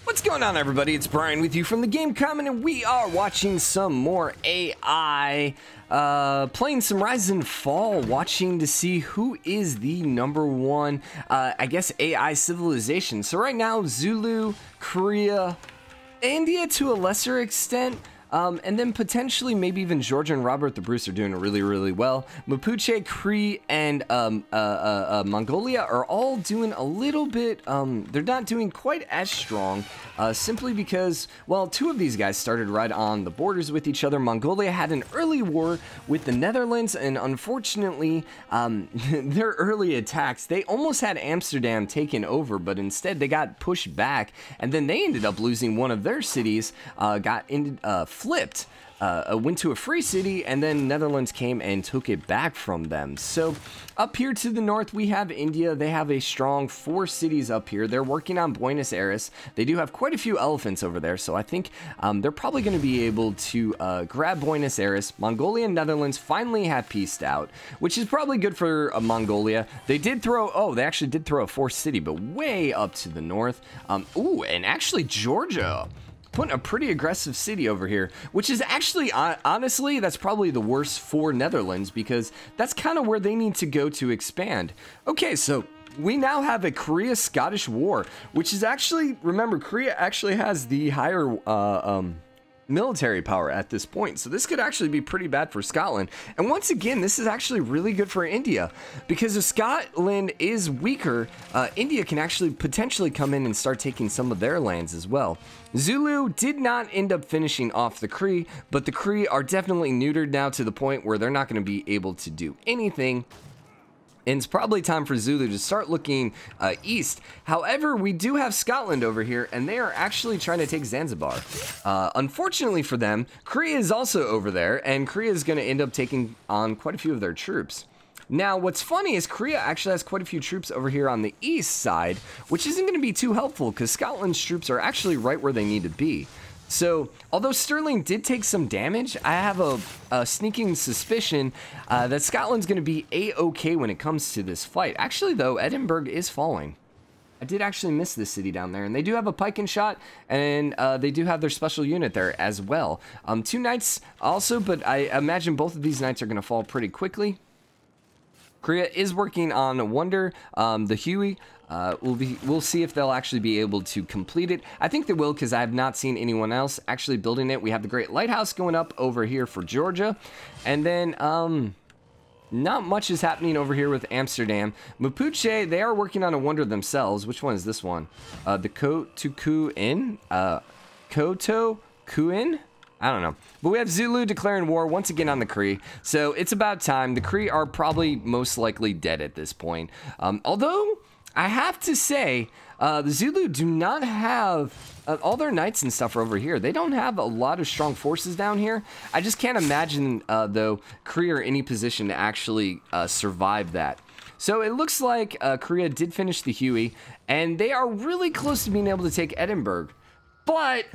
What's going on, everybody? It's Brian with you from TheGameCommon, and we are watching some more AI, playing some Rise and Fall, watching to see who is the #1, I guess, AI civilization. So right now, Zulu, Korea, India to a lesser extent, and then potentially maybe even Georgia and Robert the Bruce are doing really well. Mapuche, Cree, and Mongolia are all doing a little bit, they're not doing quite as strong, simply because, well, two of these guys started right on the borders with each other. Mongolia had an early war with the Netherlands, and unfortunately, their early attacks, they almost had Amsterdam taken over, but instead they got pushed back, and then they ended up losing one of their cities, flipped, went to a free city, and then Netherlands came and took it back from them. So up here to the north, we have India. They have a strong 4 cities up here. They're working on Buenos Aires. They do have quite a few elephants over there, so I think they're probably going to be able to grab Buenos Aires. Mongolia and Netherlands finally have peaced out, which is probably good for Mongolia. They did throw, they actually did throw a 4th city, but way up to the north. Ooh, and actually Georgia putting a pretty aggressive city over here, which is actually, honestly, that's probably the worst for Netherlands, because that's kind of where they need to go to expand. Okay, so we now have a Korea-Scottish war, which is actually, remember, Korea actually has the higher military power at this point, so this could actually be pretty bad for Scotland. And once again, this is actually really good for India, because if Scotland is weaker, India can actually potentially come in and start taking some of their lands as well. Zulu did not end up finishing off the Cree, but the Cree are definitely neutered now to the point where they're not going to be able to do anything. And it's probably time for Zulu to start looking east. However, we do have Scotland over here, and they are actually trying to take Zanzibar. Unfortunately for them, Korea is also over there, and Korea is going to end up taking on quite a few of their troops. Now, what's funny is Korea actually has quite a few troops over here on the east side, which isn't going to be too helpful, because Scotland's troops are actually right where they need to be. So, although Sterling did take some damage, I have a sneaking suspicion that Scotland's going to be A-okay when it comes to this fight. Actually, though, Edinburgh is falling. I did actually miss this city down there, and they do have a pike and shot, and they do have their special unit there as well. 2 knights also, but I imagine both of these knights are going to fall pretty quickly. Korea is working on Wonder, the Huey. We'll see if they'll actually be able to complete it. I think they will, because I have not seen anyone else actually building it. We have the Great Lighthouse going up over here for Georgia, and then not much is happening over here with Amsterdam. Mapuche, they are working on a Wonder themselves. Which one is this one? The Koto-Kuin? Koto-Kuin? I don't know. But we have Zulu declaring war once again on the Cree. So it's about time. The Cree are probably most likely dead at this point. Although, I have to say, the Zulu do not have, all their knights and stuff are over here. They don't have a lot of strong forces down here. I just can't imagine, though, Cree are in any position to actually survive that. So it looks like Korea did finish the Huey, and they are really close to being able to take Edinburgh. But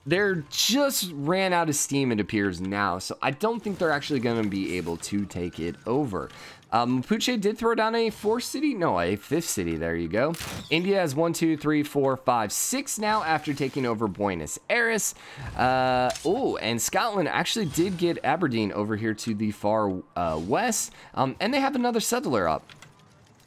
they're just ran out of steam, it appears now, so I don't think they're actually going to be able to take it over. Mapuche did throw down a 4th city? No, a 5th city. There you go. India has 1, 2, 3, 4, 5, 6 now after taking over Buenos Aires. Oh, and Scotland actually did get Aberdeen over here to the far west, and they have another settler up.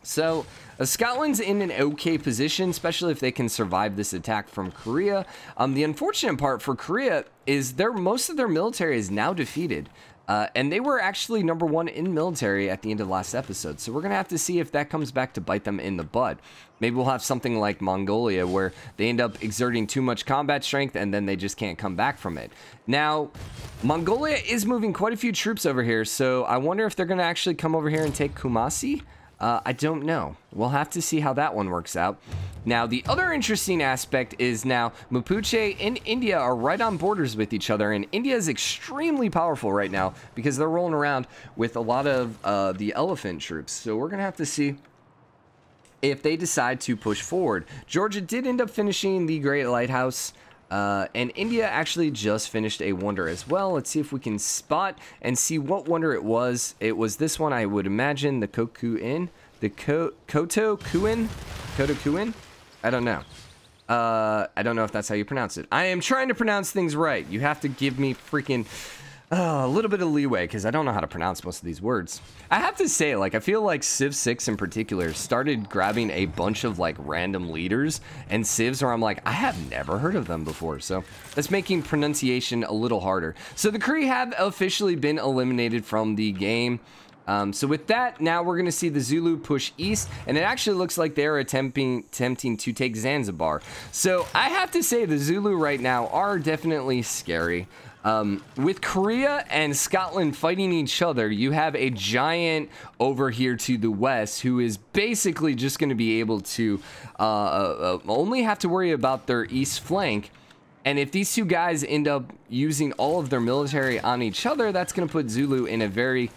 So, Scotland's in an okay position, especially if they can survive this attack from Korea. The unfortunate part for Korea is most of their military is now defeated. And they were actually #1 in military at the end of the last episode. So we're going to have to see if that comes back to bite them in the butt. Maybe we'll have something like Mongolia, where they end up exerting too much combat strength and then they just can't come back from it. Now, Mongolia is moving quite a few troops over here, so I wonder if they're going to actually come over here and take Kumasi. I don't know. We'll have to see how that one works out. Now, the other interesting aspect is now Mapuche and India are right on borders with each other, and India is extremely powerful right now because they're rolling around with a lot of the elephant troops. So we're going to have to see if they decide to push forward. Georgia did end up finishing the Great Lighthouse. And India actually just finished a Wonder as well. Let's see if we can spot and see what Wonder it was. It was this one, I would imagine, the Koto-Kuin? Koto-Kuin? I don't know. I don't know if that's how you pronounce it. I am trying to pronounce things right. You have to give me freaking a little bit of leeway because I don't know how to pronounce most of these words. I have to say, like, I feel like Civ 6 in particular started grabbing a bunch of like random leaders and civs where I'm like, I have never heard of them before. So that's making pronunciation a little harder. So the Kree have officially been eliminated from the game. So with that, now we're going to see the Zulu push east, and it actually looks like they're attempting to take Zanzibar. So I have to say the Zulu right now are definitely scary. With Korea and Scotland fighting each other, you have a giant over here to the west who is basically just going to be able to only have to worry about their east flank. And if these two guys end up using all of their military on each other, that's going to put Zulu in a very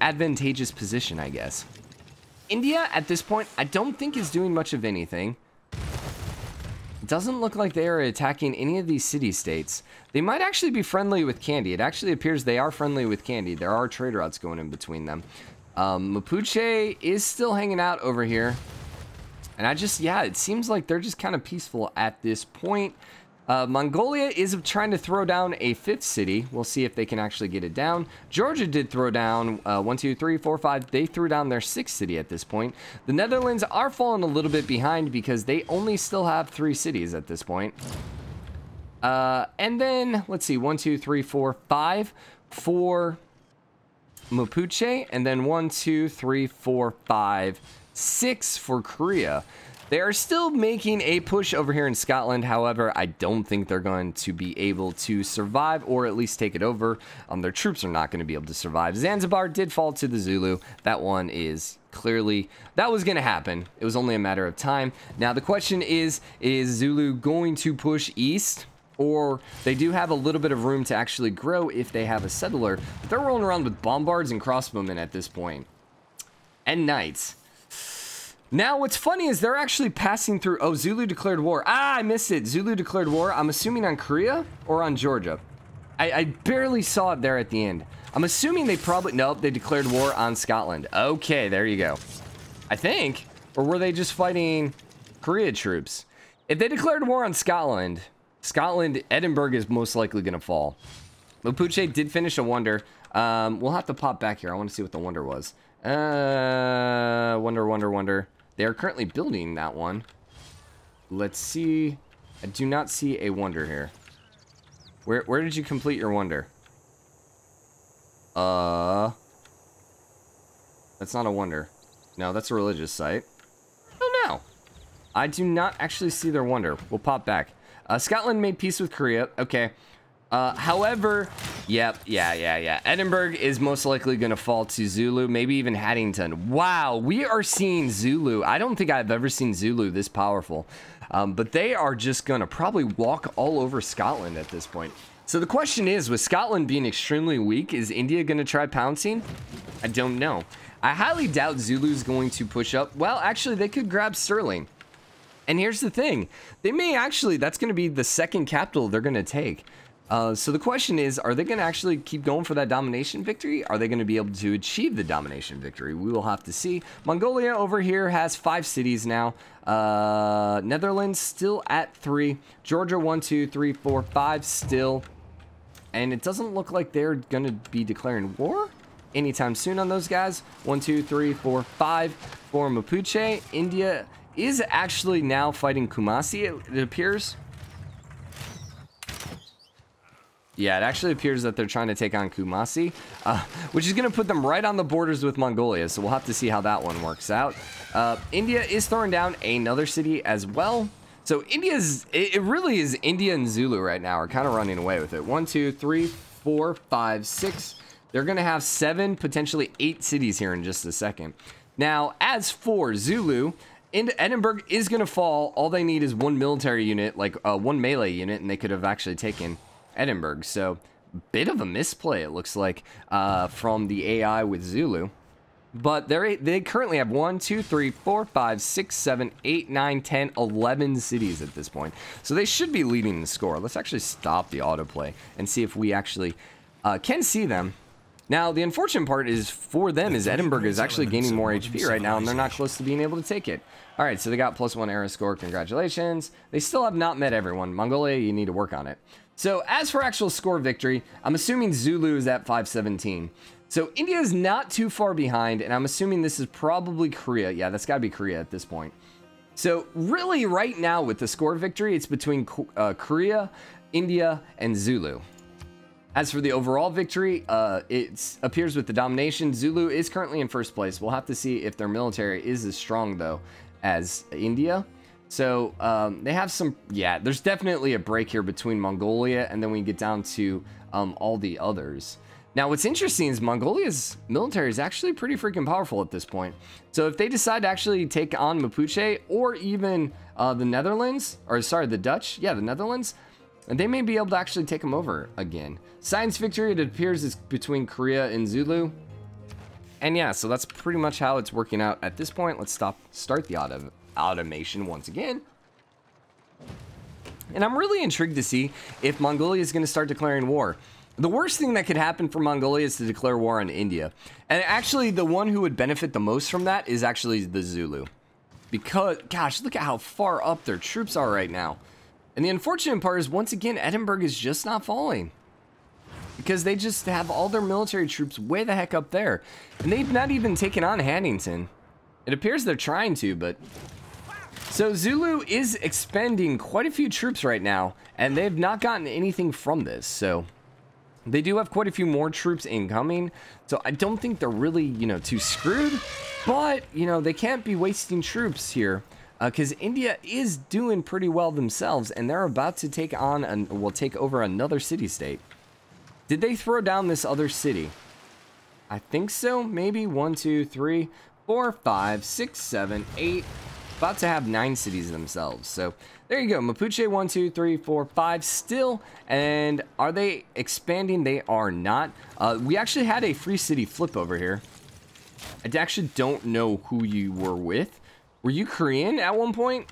advantageous position, I guess. India, at this point, I don't think is doing much of anything. It doesn't look like they are attacking any of these city-states. They might actually be friendly with Kandy. It actually appears they are friendly with Kandy. There are trade routes going in between them. Mapuche is still hanging out over here. And yeah, it seems like they're just kind of peaceful at this point. Mongolia is trying to throw down a 5th city. We'll see if they can actually get it down. Georgia did throw down 1, 2, 3, 4, 5. They threw down their 6th city at this point. The Netherlands are falling a little bit behind because they only still have 3 cities at this point. And then, let's see, 1, 2, 3, 4, 5 for Mapuche. And then 1, 2, 3, 4, 5, 6 for Korea. They are still making a push over here in Scotland. However, I don't think they're going to be able to survive or at least take it over. Their troops are not going to be able to survive. Zanzibar did fall to the Zulu. That one is clearly, that was going to happen. It was only a matter of time. Now, the question is Zulu going to push east? Or they do have a little bit of room to actually grow if they have a settler. But they're rolling around with bombards and crossbowmen at this point. And knights. Now, what's funny is they're actually passing through... Oh, Zulu declared war. Ah, I missed it. Zulu declared war. I'm assuming on Korea or on Georgia. I barely saw it there at the end. I'm assuming they probably... Nope, they declared war on Scotland. Okay, there you go. I think. Or were they just fighting Korea troops? If they declared war on Scotland, Edinburgh is most likely going to fall. Mapuche did finish a wonder. We'll have to pop back here. I want to see what the wonder was. Wonder. They are currently building that one. Let's see. I do not see a wonder here. Where did you complete your wonder? That's not a wonder. No, that's a religious site. Oh no. I do not actually see their wonder. We'll pop back. Scotland made peace with Korea. Okay. However, yeah. Edinburgh is most likely going to fall to Zulu, maybe even Haddington. Wow, we are seeing Zulu. I don't think I've ever seen Zulu this powerful. But they are just going to probably walk all over Scotland at this point. So the question is, with Scotland being extremely weak, is India going to try pouncing? I don't know. I highly doubt Zulu's going to push up. Well, actually, they could grab Stirling. And here's the thing. They may actually, that's going to be the second capital they're going to take. So the question is, are they going to actually keep going for that domination victory? Are they going to be able to achieve the domination victory? We will have to see. Mongolia over here has 5 cities now. Netherlands still at 3. Georgia 1, 2, 3, 4, 5 still. And it doesn't look like they're going to be declaring war anytime soon on those guys. 1, 2, 3, 4, 5 for Mapuche. India is actually now fighting Kumasi, it appears. Yeah, it actually appears that they're trying to take on Kumasi, which is going to put them right on the borders with Mongolia, so we'll have to see how that one works out. India is throwing down another city as well. So it really is India and Zulu right now are kind of running away with it. 1, 2, 3, 4, 5, 6. They're going to have 7, potentially 8 cities here in just a second. Now, as for Zulu, Edinburgh is going to fall. All they need is 1 military unit, like 1 melee unit, and they could have actually taken Edinburgh. So bit of a misplay, it looks like, from the AI with Zulu. But they currently have 1, 2, 3, 4, 5, 6, 7, 8, 9, 10, 11 cities at this point. So they should be leading the score. Let's actually stop the autoplay and see if we actually can see them. Now, the unfortunate part is for them is Edinburgh is actually gaining more HP right now, and they're not close to being able to take it. All right, so they got +1 era score. Congratulations. They still have not met everyone. Mongolia, you need to work on it. So as for actual score victory, I'm assuming Zulu is at 517. So India is not too far behind, and I'm assuming this is probably Korea. Yeah, that's got to be Korea at this point. So really right now with the score victory, it's between Korea, India, and Zulu. As for the overall victory, it appears with the domination, Zulu is currently in first place. We'll have to see if their military is as strong, though, as India. So they have some, yeah, there's definitely a break here between Mongolia, and then we get down to all the others. Now, what's interesting is Mongolia's military is actually pretty freaking powerful at this point. So if they decide to actually take on Mapuche, or even the Netherlands, or sorry, the Dutch, yeah, the Netherlands, and they may be able to actually take them over again. Science victory, it appears, is between Korea and Zulu. And yeah, so that's pretty much how it's working out at this point. Let's start the automation once again. And I'm really intrigued to see if Mongolia is going to start declaring war. The worst thing that could happen for Mongolia is to declare war on India. And actually, the one who would benefit the most from that is actually the Zulu. Because, gosh, look at how far up their troops are right now. And the unfortunate part is, once again, Edinburgh is just not falling. Because they just have all their military troops way the heck up there. And they've not even taken on Haddington. It appears they're trying to, but... So Zulu is expending quite a few troops right now, and they've not gotten anything from this, so... They do have quite a few more troops incoming, so I don't think they're really, you know, too screwed. But, you know, they can't be wasting troops here. Because India is doing pretty well themselves, and they're about to take on, take over another city-state. Did they throw down this other city? I think so, maybe. 1, 2, 3, 4, 5, 6, 7, 8. About to have 9 cities themselves. So there you go. Mapuche 1, 2, 3, 4, 5 still. And are they expanding? They are not. We actually had a free city flip over here. I actually don't know who you were with. Were you Korean at one point?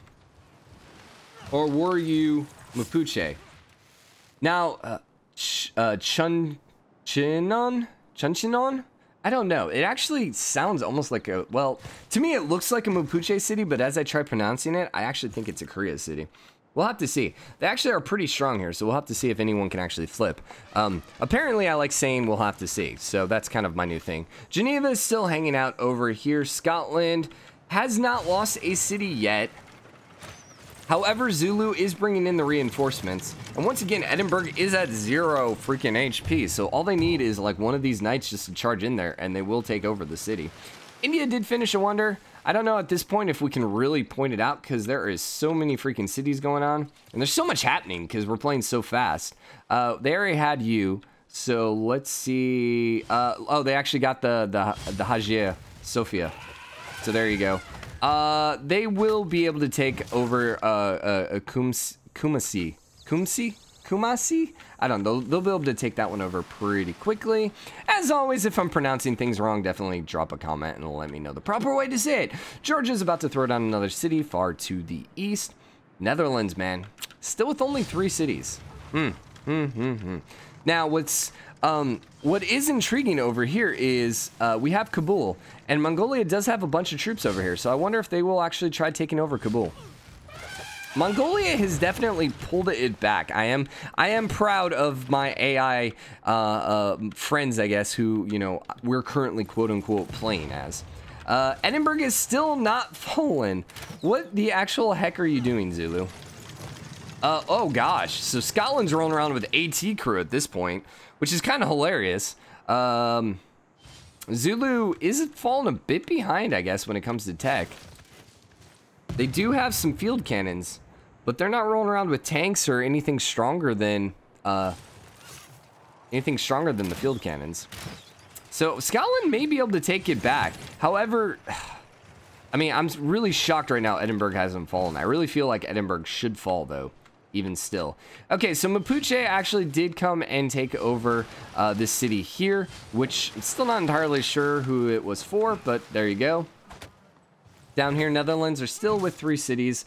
Or were you Mapuche? Now, Chunchinon? I don't know. It actually sounds almost like a, well, to me it looks like a Mapuche city, but as I try pronouncing it, I actually think it's a Korea city. We'll have to see. They actually are pretty strong here, so we'll have to see if anyone can actually flip. Apparently, I like saying we'll have to see, so that's kind of my new thing. Geneva is still hanging out over here. Scotland has not lost a city yet. However, Zulu is bringing in the reinforcements. And once again, Edinburgh is at 0 freaking HP. So all they need is like one of these knights just to charge in there, and they will take over the city. India did finish a wonder. I don't know at this point if we can really point it out, because there is so many freaking cities going on. And there's so much happening because we're playing so fast. They already had you. So let's see. Oh, they actually got the Hagia Sophia. So there you go. They will be able to take over Kumasi. I don't know. They'll be able to take that one over pretty quickly. As always, if I'm pronouncing things wrong, definitely drop a comment and let me know the proper way to say it. Georgia's about to throw down another city far to the east. Netherlands, man, still with only 3 cities. Now, what is intriguing over here is we have Kabul, and Mongolia does have a bunch of troops over here, so I wonder if they will actually try taking over Kabul. Mongolia has definitely pulled it back. I am proud of my AI friends, I guess, who, you know, we're currently quote-unquote playing as. Edinburgh is still not fallen. What the actual heck are you doing, Zulu? Oh gosh, so Scotland's rolling around with AT crew at this point, which is kind of hilarious. Zulu is falling a bit behind, I guess, when it comes to tech. They do have some field cannons, but they're not rolling around with tanks or anything stronger than the field cannons. So Scotland may be able to take it back. However, I mean, I'm really shocked right now Edinburgh hasn't fallen. I really feel like Edinburgh should fall, though, even still. Okay, so Mapuche actually did come and take over this city here, which I'm still not entirely sure who it was for, but there you go. Down here, Netherlands are still with 3 cities.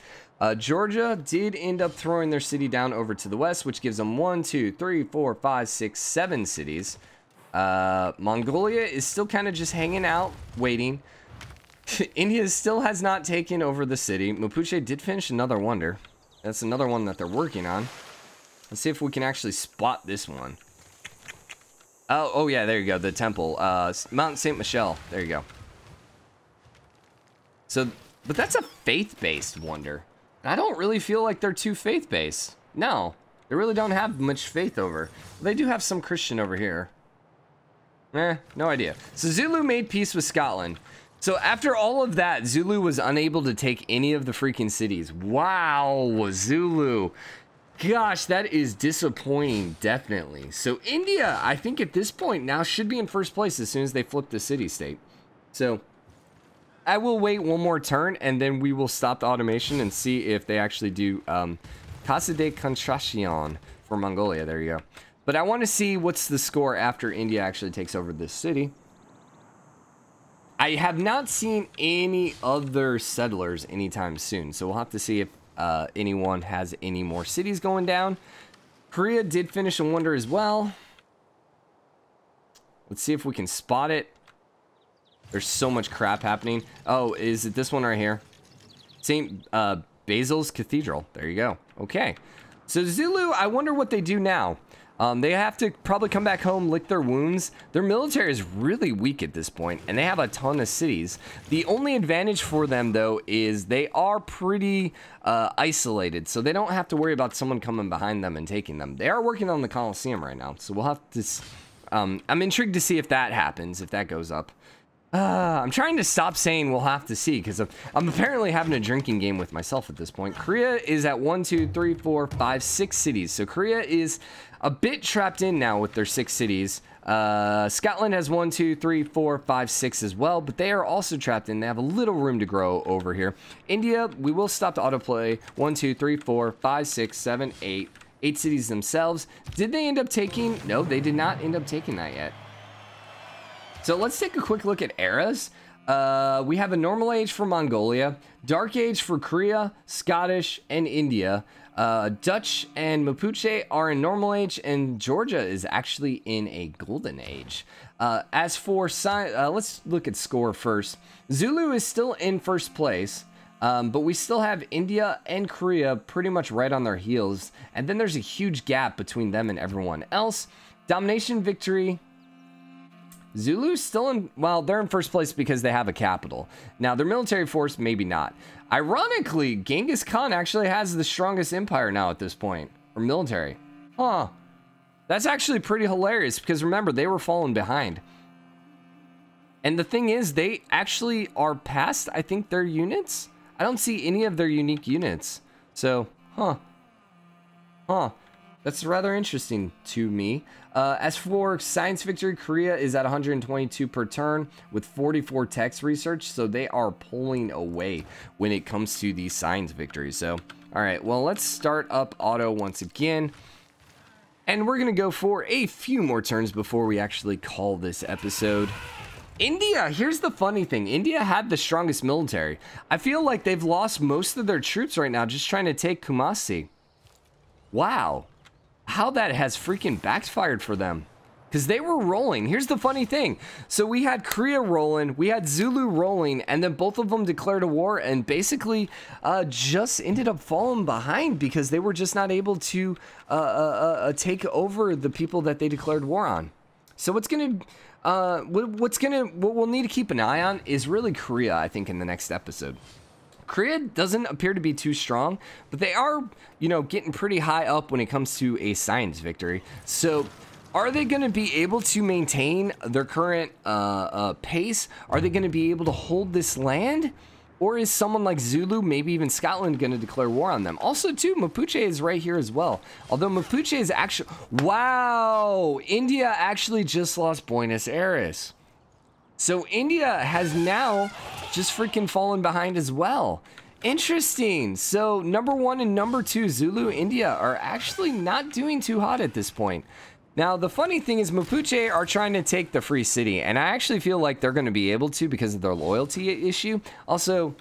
Georgia did end up throwing their city down over to the west, which gives them 1, 2, 3, 4, 5, 6, 7 cities. Mongolia is still kind of just hanging out, waiting. India still has not taken over the city. Mapuche did finish another wonder. That's another one that they're working on. Let's see if we can actually spot this one. Oh yeah, there you go. The temple, Mount Saint Michel. There you go. So, but that's a faith-based wonder. I don't really feel like they're too faith-based. No, they really don't have much faith over. They do have some Christian over here. No idea. So Zulu made peace with Scotland. So after all of that, Zulu was unable to take any of the freaking cities. Wow, Zulu. Gosh, that is disappointing, definitely. So India, I think at this point now should be in first place as soon as they flip the city-state. So I will wait one more turn, and then we will stop the automation and see if they actually do Casa de Construcción for Mongolia. There you go. But I want to see what's the score after India actually takes over this city. I have not seen any other settlers anytime soon, so we'll have to see if anyone has any more cities going down. Korea did finish a wonder as well. Let's see if we can spot it. There's so much crap happening. Oh, is it this one right here? St. Basil's Cathedral. There you go. Okay. So Zulu, I wonder what they do now. They have to probably come back home, lick their wounds. Their military is really weak at this point, and they have a ton of cities. The only advantage for them, though, is they are pretty isolated, so they don't have to worry about someone coming behind them and taking them. They are working on the Colosseum right now, so we'll have to... I'm intrigued to see if that happens, if that goes up. I'm trying to stop saying we'll have to see, because I'm apparently having a drinking game with myself at this point. Korea is at 1, 2, 3, 4, 5, 6 cities. So Korea is a bit trapped in now with their 6 cities. Scotland has 1, 2, 3, 4, 5, 6 as well, but they are also trapped in. They have a little room to grow over here. India, we will stop the autoplay. 1, 2, 3, 4, 5, 6, 7, 8. 8 cities themselves. Did they end up taking? No, they did not end up taking that yet. So let's take a quick look at eras. We have a normal age for Mongolia, dark age for Korea, Scottish, and India. Dutch and Mapuche are in normal age, and Georgia is actually in a golden age. As for let's look at score first. Zulu is still in first place, but we still have India and Korea pretty much right on their heels, and then there's a huge gap between them and everyone else. Domination victory. Zulu's still in, well, they're in first place because they have a capital. Now, their military force, maybe not. Ironically, Genghis Khan actually has the strongest empire now at this point, or military. Huh. That's actually pretty hilarious because remember, they were falling behind. And the thing is, they actually are past, I think, their units. I don't see any of their unique units. So, huh. That's rather interesting to me. As for science victory, Korea is at 122 per turn with 44 text research, so they are pulling away when it comes to these science victories. So, all right, well, let's start up auto once again. And we're going to go for a few more turns before we actually call this episode. India, here's the funny thing. India had the strongest military. I feel like they've lost most of their troops right now just trying to take Kumasi. Wow. How that has freaking backfired for them. Because they were rolling. Here's the funny thing. So we had Korea rolling, we had Zulu rolling, and then both of them declared a war and basically just ended up falling behind because they were just not able to take over the people that they declared war on. So what we'll need to keep an eye on is really Korea, I think, in the next episode. Korea doesn't appear to be too strong, but they are, you know, getting pretty high up when it comes to a science victory. So are they going to be able to maintain their current pace? Are they going to be able to hold this land? Or is someone like Zulu, maybe even Scotland, going to declare war on them? Also, too, Mapuche is right here as well. Although Mapuche is actually... Wow! India actually just lost Buenos Aires. So India has now just freaking fallen behind as well. Interesting. So number 1 and number 2, Zulu, India, are actually not doing too hot at this point. Now, the funny thing is Mapuche are trying to take the free city, and I actually feel like they're going to be able to because of their loyalty issue. Also,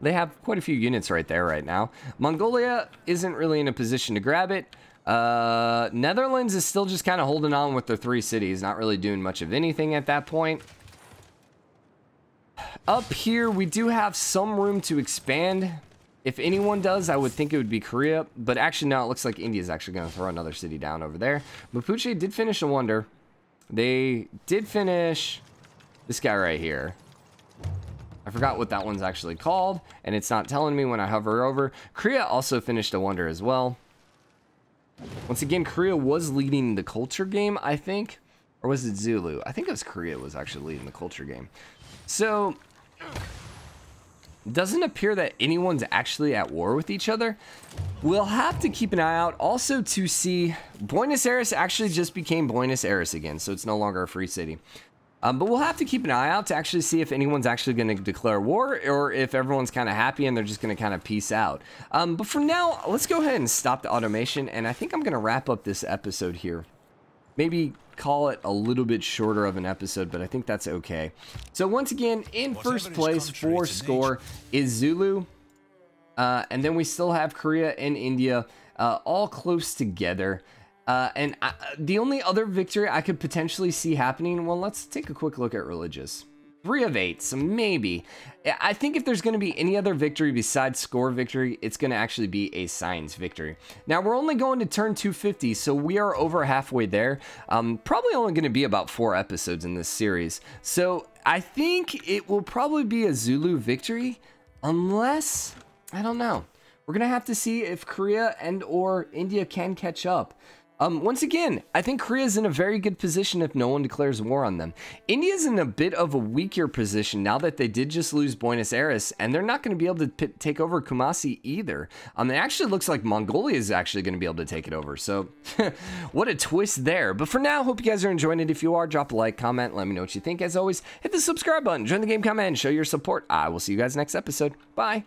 they have quite a few units right there right now. Mongolia isn't really in a position to grab it. Netherlands is still just kind of holding on with their 3 cities, not really doing much of anything at that point. Up here, we do have some room to expand. If anyone does, I would think it would be Korea, but actually now it looks like India is actually going to throw another city down over there. Mapuche did finish a wonder. They did finish this guy right here. I forgot what that one's actually called, and it's not telling me when I hover over. Korea also finished a wonder as well. Once again, Korea was leading the culture game, I think. Or was it Zulu? I think it was Korea was actually leading the culture game. So, doesn't appear that anyone's actually at war with each other. We'll have to keep an eye out also to see. Buenos Aires actually just became Buenos Aires again, so it's no longer a free city. But we'll have to keep an eye out to actually see if anyone's actually going to declare war or if everyone's kind of happy and they're just going to kind of peace out. But for now, let's go ahead and stop the automation. And I think I'm going to wrap up this episode here. Maybe call it a little bit shorter of an episode, but I think that's okay. So once again, in first place for score is Zulu. And then we still have Korea and India all close together. The only other victory I could potentially see happening, well, let's take a quick look at religious. 3 of 8, so maybe. I think if there's going to be any other victory besides score victory, it's going to actually be a science victory. Now, we're only going to turn 250, so we are over halfway there. Probably only going to be about 4 episodes in this series. So I think it will probably be a Zulu victory, unless, I don't know. We're going to have to see if Korea and or India can catch up. Once again, I think Korea's in a very good position if no one declares war on them. India's in a bit of a weaker position now that they did just lose Buenos Aires, and they're not going to be able to take over Kumasi either. It actually looks like Mongolia is actually going to be able to take it over, so what a twist there. But for now, hope you guys are enjoying it. If you are, drop a like, comment, let me know what you think. As always, hit the subscribe button, join the game comment, and show your support. I will see you guys next episode. Bye.